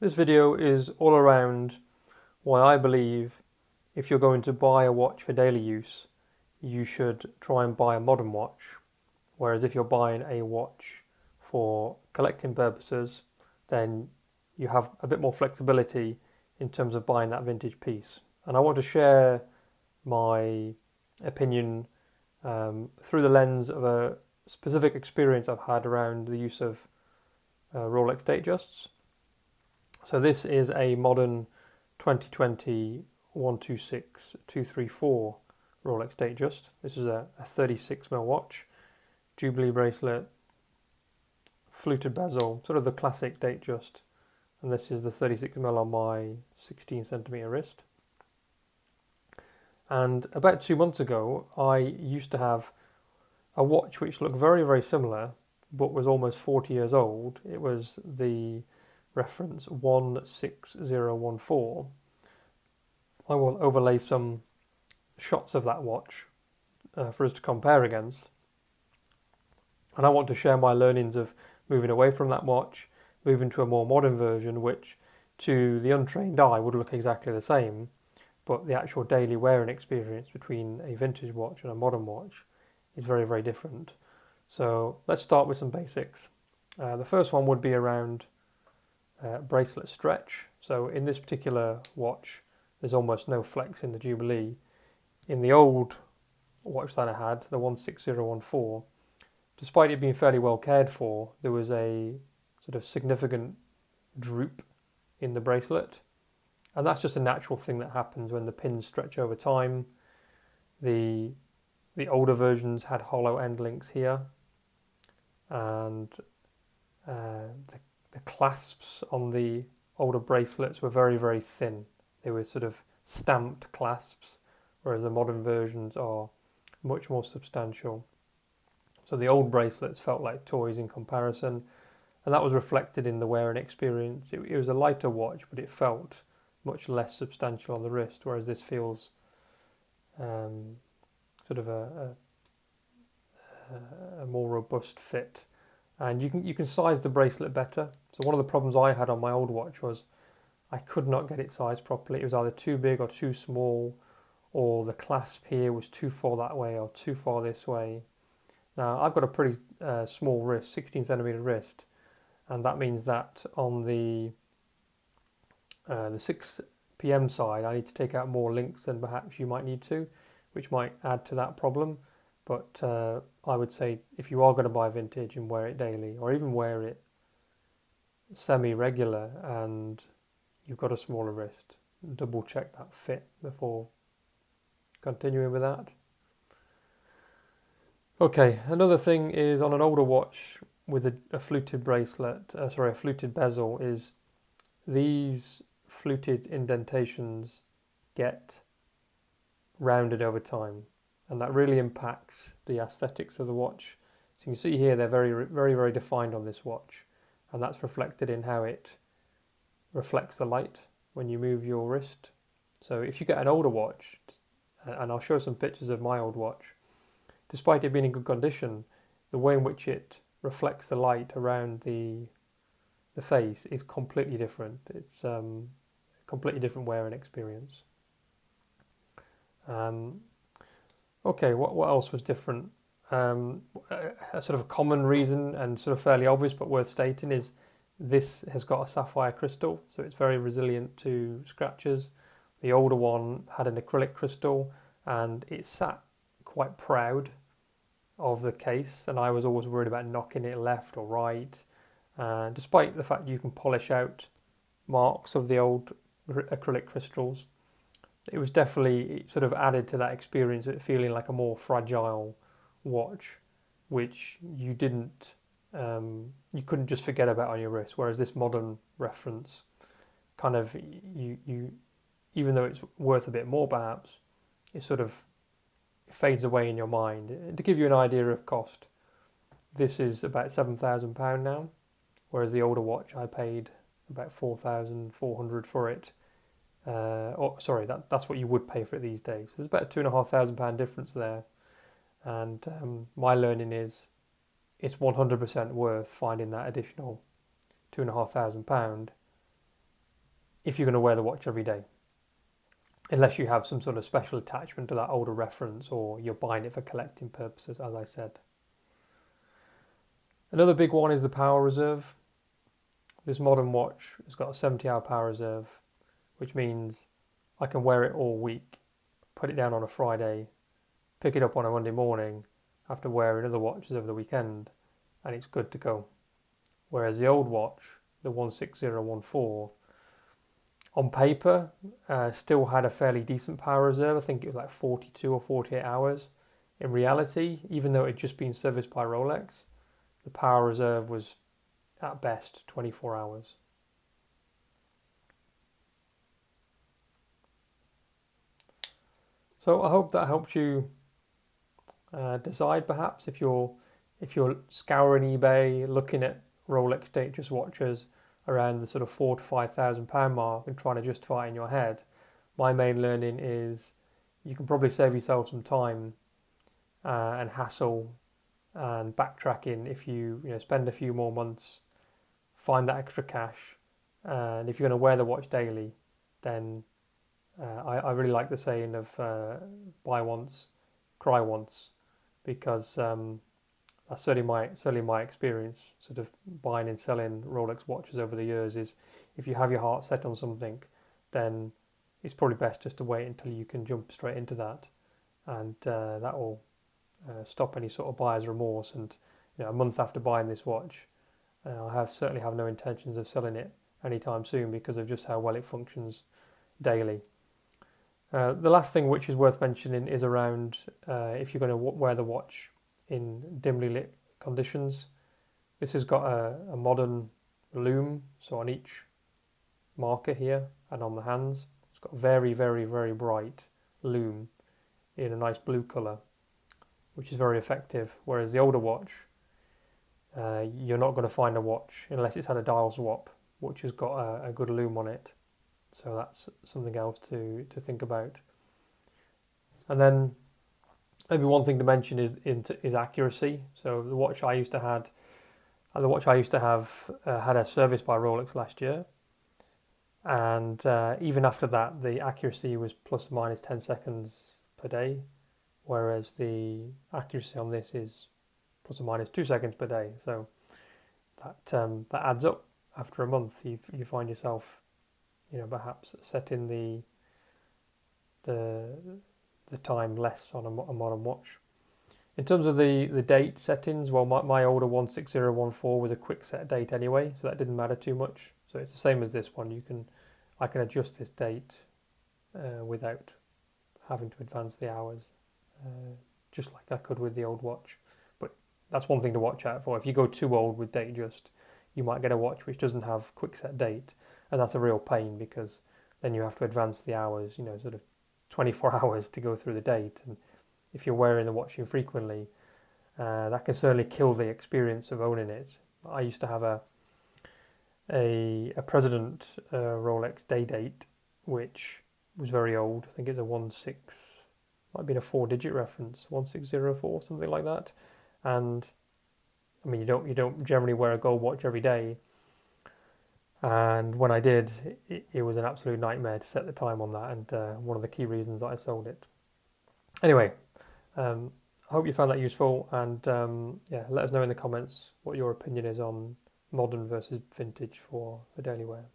This video is all around why I believe if you're going to buy a watch for daily use, you should try and buy a modern watch. Whereas if you're buying a watch for collecting purposes, then you have a bit more flexibility in terms of buying that vintage piece. And I want to share my opinion through the lens of a specific experience I've had around the use of Rolex Datejusts. So this is a modern 2020 126234 Rolex Datejust. This is a 36mm watch, Jubilee bracelet, fluted bezel, sort of the classic Datejust. And this is the 36mm on my 16cm wrist. And about 2 months ago, I used to have a watch which looked very, very similar, but was almost 40 years old. It was the reference 16014. I will overlay some shots of that watch for us to compare against. And I want to share my learnings of moving away from that watch, moving to a more modern version, which to the untrained eye would look exactly the same, but the actual daily wearing experience between a vintage watch and a modern watch is very, very different. So let's start with some basics. The first one would be around Bracelet Stretch. So in this particular watch, there's almost no flex in the Jubilee. In the old watch that I had, the 16014, despite it being fairly well cared for, there was a sort of significant droop in the bracelet. And that's just a natural thing that happens when the pins stretch over time. The older versions had hollow end links here, and the clasps on the older bracelets were very, very thin. They were sort of stamped clasps, whereas the modern versions are much more substantial. So the old bracelets felt like toys in comparison, and that was reflected in the wearing experience. It was a lighter watch, but it felt much less substantial on the wrist, whereas this feels sort of a more robust fit. And you can size the bracelet better. So one of the problems I had on my old watch was I could not get it sized properly. It was either too big or too small, or the clasp here was too far that way or too far this way. Now I've got a pretty small wrist, 16cm wrist, and that means that on the 6 p.m. side I need to take out more links than perhaps you might need to, which might add to that problem. But I would say if you are going to buy vintage and wear it daily, or even wear it semi-regular and you've got a smaller wrist, double check that fit before continuing with that. Okay, another thing is on an older watch with a fluted bracelet, a fluted bezel, is these fluted indentations get rounded over time. And that really impacts the aesthetics of the watch. So you can see here they're very, very, very defined on this watch, and that's reflected in how it reflects the light when you move your wrist. So if you get an older watch, and I'll show some pictures of my old watch, despite it being in good condition, the way in which it reflects the light around the face is completely different. It's a completely different wearing experience. Okay, what else was different? A sort of a common reason and sort of fairly obvious but worth stating is this has got a sapphire crystal, so it's very resilient to scratches. The older one had an acrylic crystal and it sat quite proud of the case, and I was always worried about knocking it left or right. Despite the fact you can polish out marks of the old acrylic crystals, it was definitely sort of added to that experience of feeling like a more fragile watch, which you couldn't just forget about on your wrist. Whereas this modern reference, kind of you even though it's worth a bit more perhaps, it sort of fades away in your mind. To give you an idea of cost, this is about £7,000 now, whereas the older watch I paid about 4,400 for it. That's what you would pay for it these days. There's about £2,500 difference there, and my learning is it's 100% worth finding that additional £2,500 if you're going to wear the watch every day, unless you have some sort of special attachment to that older reference or you're buying it for collecting purposes, as I said. Another big one is the power reserve. This modern watch has got a 70-hour power reserve, which means I can wear it all week, put it down on a Friday, pick it up on a Monday morning after wearing other watches over the weekend, and it's good to go. Whereas the old watch, the 16014, on paper, still had a fairly decent power reserve. I think it was like 42 or 48 hours. In reality, even though it had just been serviced by Rolex, the power reserve was at best 24 hours. So I hope that helps you decide, perhaps, if you're scouring eBay, looking at Rolex Datejust watches around the sort of £4,000 to £5,000 mark and trying to justify it in your head. My main learning is you can probably save yourself some time and hassle and backtracking if you spend a few more months, find that extra cash, and if you're going to wear the watch daily, then I really like the saying of buy once, cry once, because that's certainly my experience, sort of buying and selling Rolex watches over the years, is if you have your heart set on something, then it's probably best just to wait until you can jump straight into that, and that will stop any sort of buyer's remorse. And a month after buying this watch, I certainly have no intentions of selling it anytime soon because of just how well it functions daily. The last thing which is worth mentioning is around if you're going to wear the watch in dimly lit conditions. This has got a modern loom, so on each marker here and on the hands, it's got a very, very, very bright loom in a nice blue colour, which is very effective. Whereas the older watch, you're not going to find a watch unless it's had a dial swap, which has got a good loom on it. So that's something else to think about. And then maybe one thing to mention is accuracy. So the watch I used to have had a service by Rolex last year, and even after that, the accuracy was plus or minus 10 seconds per day, whereas the accuracy on this is plus or minus 2 seconds per day. So that adds up. After a month, you find yourself, perhaps setting the time less on a modern watch. In terms of the date settings, well, my older 16014 was a quick set date anyway, so that didn't matter too much. So it's the same as this one. I can adjust this date without having to advance the hours, just like I could with the old watch. But that's one thing to watch out for. If you go too old with Datejust, you might get a watch which doesn't have quick set date, and that's a real pain because then you have to advance the hours, sort of 24 hours to go through the date. And if you're wearing the watch infrequently, that can certainly kill the experience of owning it. I used to have a President Rolex Day Date, which was very old. I think it's a 16, might have been a 4-digit reference, 1604, something like that. And I mean, you don't generally wear a gold watch every day. And when I did, it was an absolute nightmare to set the time on that, and one of the key reasons that I sold it. Anyway, I hope you found that useful, and let us know in the comments what your opinion is on modern versus vintage for daily wear.